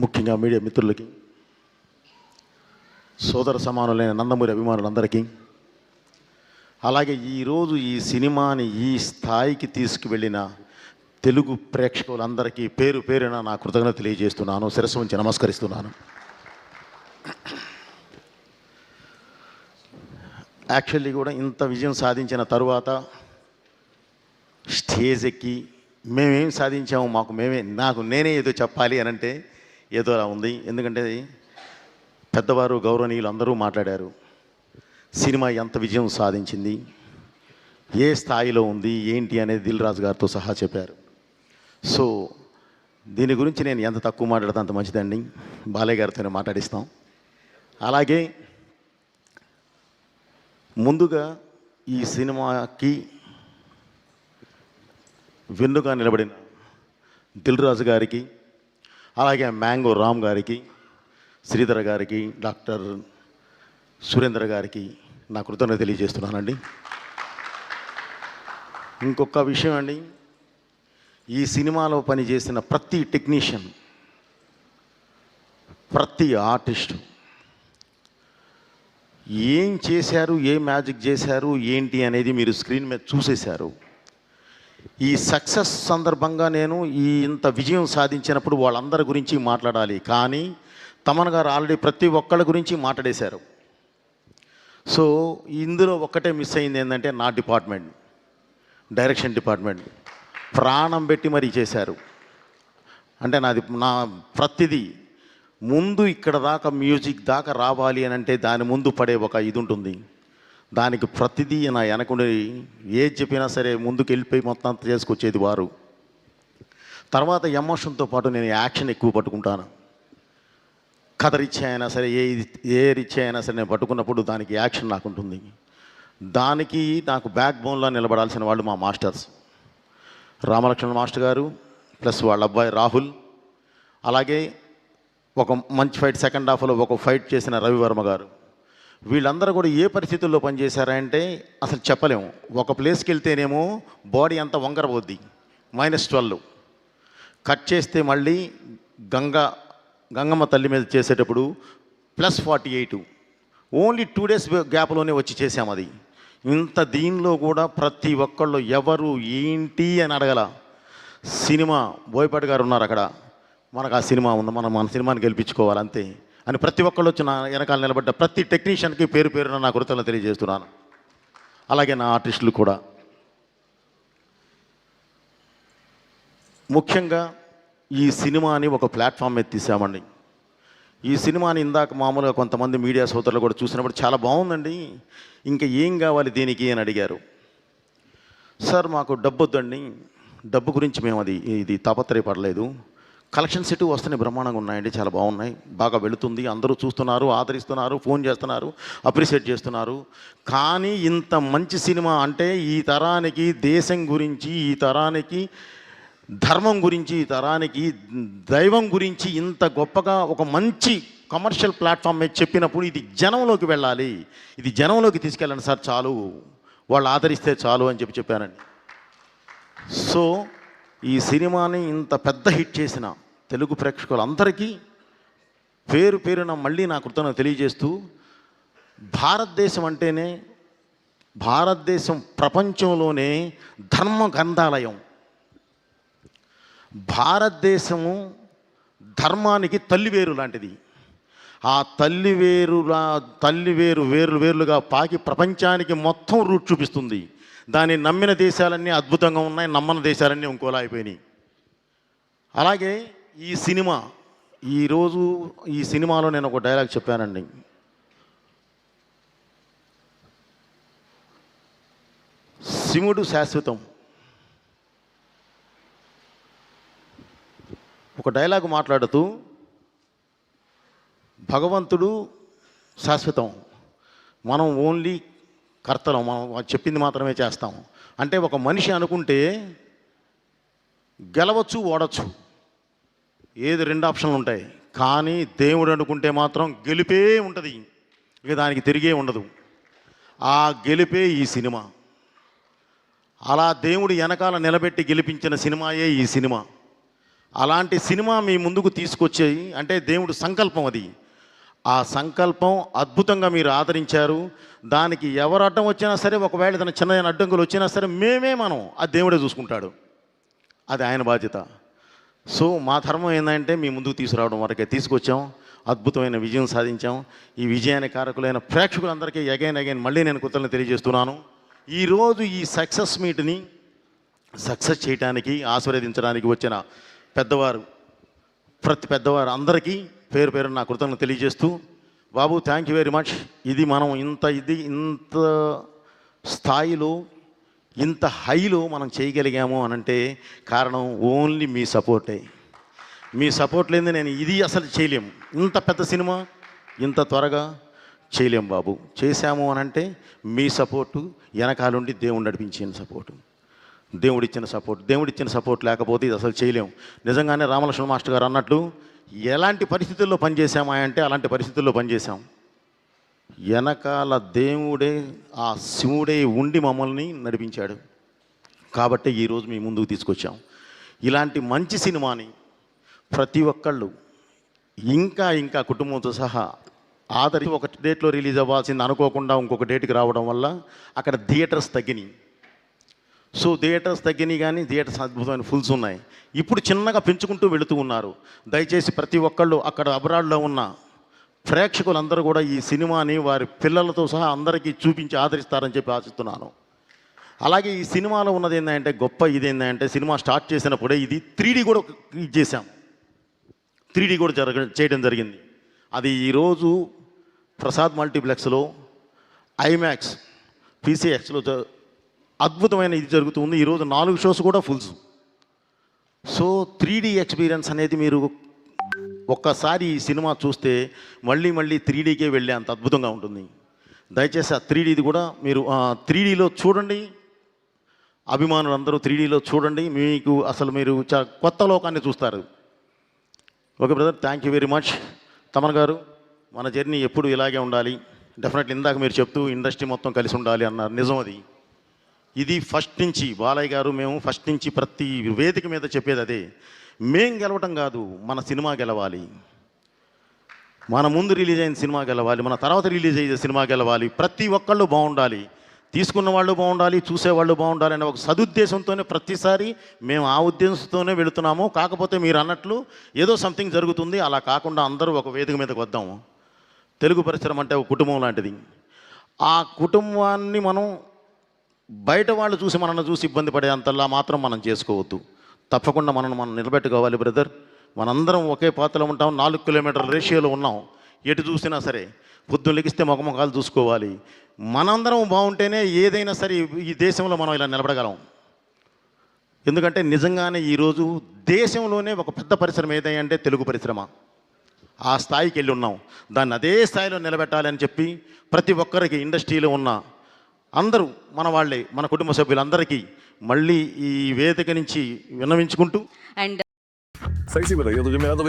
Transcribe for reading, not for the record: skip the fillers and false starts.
ముఖ్యంగా మీడియా మిత్రులకి, సోదర సమానులైన నందమూరి అభిమానులందరికీ, అలాగే ఈరోజు ఈ సినిమాని ఈ స్థాయికి తీసుకువెళ్ళిన తెలుగు ప్రేక్షకులందరికీ పేరు పేరున నా కృతజ్ఞత తెలియజేస్తున్నాను, శిరస్సు ఉంచి నమస్కరిస్తున్నాను. యాక్చువల్లీ కూడా ఇంత విజయం సాధించిన తరువాత స్టేజ్ ఎక్కి మేమేం సాధించాము, నేనే ఏదో చెప్పాలి అని అంటే ఏదో అలా ఉంది. ఎందుకంటే పెద్దవారు గౌరవనీయులు అందరూ మాట్లాడారు. సినిమా ఎంత విజయం సాధించింది, ఏ స్థాయిలో ఉంది ఏంటి అనేది దిల్ రాజు గారితో సహా చెప్పారు. సో దీని గురించి నేను ఎంత తక్కువ మాట్లాడితే అంత మంచిదండి. బాలయ్య గారితోనే మాట్లాడిస్తాం. అలాగే ముందుగా ఈ సినిమాకి వెన్నుగా నిలబడిన దిల్ రాజు గారికి, అలాగే మ్యాంగో రామ్ గారికి, శ్రీధర్ గారికి, డాక్టర్ సురేంద్ర గారికి నా కృతజ్ఞత తెలియజేస్తున్నానండి. ఇంకొక విషయం అండి, ఈ సినిమాలో పనిచేసిన ప్రతి టెక్నీషియన్, ప్రతి ఆర్టిస్టు ఏం చేశారు, ఏ మ్యాజిక్ చేశారు ఏంటి అనేది మీరు స్క్రీన్ మీద చూసేశారు. ఈ సక్సెస్ సందర్భంగా నేను ఇంత విజయం సాధించినప్పుడు వాళ్ళందరి గురించి మాట్లాడాలి, కానీ తమన్ గారు ఆల్రెడీ ప్రతి ఒక్కళ్ళ గురించి మాట్లాడేశారు. సో ఇందులో ఒక్కటే మిస్ అయింది ఏంటంటే నా డిపార్ట్మెంట్, డైరెక్షన్ డిపార్ట్మెంట్ ప్రాణం పెట్టి మరీ చేశారు. అంటే నా ప్రతిదీ ముందు ఇక్కడ దాకా మ్యూజిక్ దాకా రావాలి అని అంటే దాని ముందు పడే ఒక ఇది ఉంటుంది. దానికి ప్రతిదీ నా వెనకుండి ఏది చెప్పినా సరే ముందుకు వెళ్ళిపోయి మొత్తం అంతా చేసుకొచ్చేది వారు. తర్వాత ఎమోషన్తో పాటు నేను యాక్షన్ ఎక్కువ పట్టుకుంటాను. కథ రిచ్ అయినా సరే, ఏ రిచ్ అయినా సరే నేను పట్టుకున్నప్పుడు దానికి యాక్షన్ నాకు ఉంటుంది. దానికి నాకు బ్యాక్ బోన్లో నిలబడాల్సిన వాళ్ళు మా మాస్టర్స్ రామలక్ష్మణ్ మాస్టర్ గారు, ప్లస్ వాళ్ళ అబ్బాయి రాహుల్, అలాగే ఒక మంచి ఫైట్ సెకండ్ హాఫ్లో ఒక ఫైట్ చేసిన రవివర్మ గారు. వీళ్ళందరూ కూడా ఏ పరిస్థితుల్లో పనిచేశారంటే అసలు చెప్పలేము. ఒక ప్లేస్కి వెళ్తేనేమో బాడీ అంతా వంకరబోద్ది, -12 కట్ చేస్తే మళ్ళీ గంగమ్మ తల్లి మీద చేసేటప్పుడు +48 ఓన్లీ 2 days గ్యాప్లోనే వచ్చి చేసాం. అది ఇంత దీనిలో కూడా ప్రతి ఒక్కళ్ళు ఎవరు ఏంటి అని అడగల. సినిమా బోయపాటి గారు ఉన్నారు అక్కడ, మనకు ఆ సినిమా ఉంది, మన సినిమాని గెలిపించుకోవాలి అంతే అని ప్రతి ఒక్కళ్ళు వచ్చి నా వెనకాల నిలబడ్డ ప్రతి టెక్నీషియన్కి పేరు పేరున నా కృతజ్ఞతలు తెలియజేస్తున్నాను. అలాగే నా ఆర్టిస్టులు కూడా. ముఖ్యంగా ఈ సినిమాని ఒక ప్లాట్ఫామ్ మీద తీసామండి. ఈ సినిమాని ఇందాక మామూలుగా కొంతమంది మీడియా సోదరులు కూడా చూసినప్పుడు చాలా బాగుందండి, ఇంకా ఏం కావాలి దీనికి అని అడిగారు. సార్ మాకు డబ్బు వద్దండి, డబ్బు గురించి మేము ఇది తాపత్రయపడలేదు. కలెక్షన్స్ ఇటు వస్తున్నాయి, బ్రహ్మాండంగా ఉన్నాయండి, చాలా బాగున్నాయి, బాగా వెళుతుంది, అందరూ చూస్తున్నారు, ఆదరిస్తున్నారు, ఫోన్ చేస్తున్నారు, అప్రిషియేట్ చేస్తున్నారు. కానీ ఇంత మంచి సినిమా అంటే ఈ తరానికి దేశం గురించి, ఈ తరానికి ధర్మం గురించి, ఈ తరానికి దైవం గురించి ఇంత గొప్పగా ఒక మంచి కమర్షియల్ ప్లాట్ఫామ్ మీద చెప్పినప్పుడు ఇది జనంలోకి వెళ్ళాలి, ఇది జనంలోకి తీసుకెళ్ళండి సార్, చాలు వాళ్ళు ఆదరిస్తే చాలు అని చెప్పానండి. సో ఈ సినిమాని ఇంత పెద్ద హిట్ చేసిన తెలుగు ప్రేక్షకులందరికీ పేరు పేరున మళ్ళీ నా కృతజ్ఞత తెలియజేస్తూ, భారతదేశం ప్రపంచంలోనే ధర్మ గ్రంథాలయం. భారతదేశము ధర్మానికి తల్లివేరు లాంటిది. ఆ తల్లివేరు వేర్లుగా పాకి ప్రపంచానికి మొత్తం రూట్ చూపిస్తుంది. దాన్ని నమ్మిన దేశాలన్నీ అద్భుతంగా ఉన్నాయి, నమ్మని దేశాలన్నీ ఇంకోలా అయిపోయినాయి. అలాగే ఈ సినిమా, ఈరోజు ఈ సినిమాలో నేను ఒక డైలాగ్ చెప్పానండి. శివుడు శాశ్వతం. ఒక డైలాగ్ మాట్లాడుతూ భగవంతుడు శాశ్వతం, మనం ఓన్లీ కర్తలం, మనం చెప్పింది మాత్రమే చేస్తాం. అంటే ఒక మనిషి అనుకుంటే గెలవచ్చు, ఓడచ్చు, ఏది 2 ఆప్షన్లు ఉంటాయి. కానీ దేవుడు అనుకుంటే మాత్రం గెలిపే ఉంటుంది, ఇక దానికి తిరిగే ఉండదు. ఆ గెలిపే ఈ సినిమా. అలా దేవుడు వెనకాల నిలబెట్టి గెలిపించిన సినిమాయే ఈ సినిమా. అలాంటి సినిమా మీ ముందుకు తీసుకొచ్చేయి అంటే దేవుడు సంకల్పం అది. ఆ సంకల్పం అద్భుతంగా మీరు ఆదరించారు. దానికి ఎవరు అడ్డం వచ్చినా సరే, ఒకవేళ ఏదైనా చిన్న అడ్డంకులు వచ్చినా సరే మనం ఆ దేవుడే చూసుకుంటాడు. అది ఆయన బాధ్యత. సో మా ధర్మం ఏంటంటే మీ ముందుకు తీసుకురావడం వరకే తీసుకొచ్చాం. అద్భుతమైన విజయం సాధించాం. ఈ విజయానికి కారకులైన ప్రేక్షకులందరికీ అగైన్ మళ్ళీ నేను కృతజ్ఞతలు తెలియజేస్తున్నాను. ఈరోజు ఈ సక్సెస్ మీట్ని సక్సెస్ చేయడానికి ఆశీర్వదించడానికి వచ్చిన పెద్దవారు, ప్రతి పెద్దవారు అందరికీ పేరు పేరు నా కృతజ్ఞతలు తెలియజేస్తూ, బాబు థ్యాంక్ యూ వెరీ మచ్. ఇది మనం ఇంత స్థాయిలో ఇంత హైలో మనం చేయగలిగాము అనంటే కారణం ఓన్లీ మీ సపోర్టే. మీ సపోర్ట్ లేని నేను ఇది అసలు చేయలేము. ఇంత పెద్ద సినిమా ఇంత త్వరగా చేయలేము బాబు. చేశాము అనంటే మీ సపోర్టు, వెనకాలండి దేవుడు నడిపించిన సపోర్టు, దేవుడిచ్చిన సపోర్ట్ లేకపోతే ఇది అసలు చేయలేము. నిజంగానే రామలక్ష్మణ మాస్టర్ గారు అన్నట్లు ఎలాంటి పరిస్థితుల్లో పనిచేసామా అంటే అలాంటి పరిస్థితుల్లో పనిచేసాం. వెనకాల దేవుడే, ఆ శివుడే ఉండి మమ్మల్ని నడిపించాడు. కాబట్టి ఈరోజు మీ ముందుకు తీసుకొచ్చాం. ఇలాంటి మంచి సినిమాని ప్రతి ఒక్కళ్ళు ఇంకా కుటుంబంతో సహా ఆదరించి ఒక డేట్లో రిలీజ్ అవ్వాల్సింది అనుకోకుండా ఇంకొక డేట్కి రావడం వల్ల అక్కడ థియేటర్స్ తగ్గినాయి. సో థియేటర్స్ తగ్గినాయి, కానీ థియేటర్స్ అద్భుతమైన ఫుల్స్ ఉన్నాయి. ఇప్పుడు చిన్నగా పెంచుకుంటూ వెళుతూ ఉన్నారు. దయచేసి ప్రతి ఒక్కళ్ళు అక్కడ అబ్రాడ్లో ఉన్న ప్రేక్షకులందరూ కూడా ఈ సినిమాని వారి పిల్లలతో సహా అందరికీ చూపించి ఆదరిస్తారని చెప్పి ఆశిస్తున్నాను. అలాగే ఈ సినిమాలో ఉన్నది ఏంటంటే గొప్ప ఇదేంటంటే సినిమా స్టార్ట్ చేసినప్పుడే ఇది 3D కూడా చేసాం. 3D కూడా చేయడం జరిగింది. అది ఈరోజు ప్రసాద్ మల్టీప్లెక్స్లో, ఐమాక్స్, పీసీఎక్స్లో అద్భుతమైన ఇది జరుగుతుంది. ఈరోజు 4 షోస్ కూడా ఫుల్స్. సో 3D ఎక్స్పీరియన్స్ అనేది మీరు ఒక్కసారి ఈ సినిమా చూస్తే మళ్ళీ 3Dకే వెళ్ళే అంత అద్భుతంగా ఉంటుంది. దయచేసి ఆ 3Dది కూడా మీరు 3Dలో చూడండి. అభిమానులు అందరూ 3Dలో చూడండి. మీకు అసలు మీరు కొత్త లోకాన్ని చూస్తారు. Okay brother, thank you very much. Thaman గారు, మన జర్నీ ఎప్పుడు ఇలాగే ఉండాలి. డెఫినెట్లీ ఇందాక మీరు చెప్తూ ఇండస్ట్రీ మొత్తం కలిసి ఉండాలి అన్నారు. నిజం అది. ఇది ఫస్ట్ నుంచి బాలయ్య గారు మేము ఫస్ట్ నుంచి ప్రతి వేదిక మీద చెప్పేది అదే. మేం గెలవటం కాదు, మన సినిమా గెలవాలి. మన ముందు రిలీజ్ అయిన సినిమా గెలవాలి, మన తర్వాత రిలీజ్ అయ్యే సినిమా గెలవాలి. ప్రతి ఒక్కళ్ళు బాగుండాలి, తీసుకున్న వాళ్ళు బాగుండాలి, చూసేవాళ్ళు బాగుండాలి అనే ఒక సదుద్దేశంతోనే ప్రతిసారి మేము ఆ ఉద్దేశంతోనే వెళుతున్నాము. కాకపోతే మీరు అన్నట్లు ఏదో సంథింగ్ జరుగుతుంది. అలా కాకుండా అందరూ ఒక వేదిక మీదకి వద్దాము. తెలుగు పరిశ్రమ అంటే ఒక కుటుంబం లాంటిది. ఆ కుటుంబాన్ని మనం బయట వాళ్ళు చూసి మనల్ని చూసి ఇబ్బంది పడే అంతలా మాత్రం మనం చేసుకోవద్దు. తప్పకుండా మనం నిలబెట్టుకోవాలి బ్రదర్. మనందరం ఒకే పాత్రలో ఉంటాం. 4 కిలోమీటర్ల రేషియోలో ఉన్నాం. ఎటు చూసినా సరే పొద్దున్న లెగిస్తే ముఖముఖాలు చూసుకోవాలి. మనందరం బాగుంటేనే ఏదైనా సరే ఈ దేశంలో మనం ఇలా నిలబడగలం. ఎందుకంటే నిజంగానే ఈరోజు దేశంలోనే ఒక పెద్ద పరిశ్రమ ఏదంటే తెలుగు పరిశ్రమ. ఆ స్థాయికి వెళ్ళి ఉన్నాం. దాన్ని అదే స్థాయిలో నిలబెట్టాలని చెప్పి ప్రతి ఒక్కరికి ఇండస్ట్రీలో ఉన్న అందరూ మన వాళ్ళే, మన కుటుంబ సభ్యులందరికీ మళ్ళీ ఈ వేదిక నుంచి విన్నవించుకుంటూ सही सी बताइए तुझे मेरा तो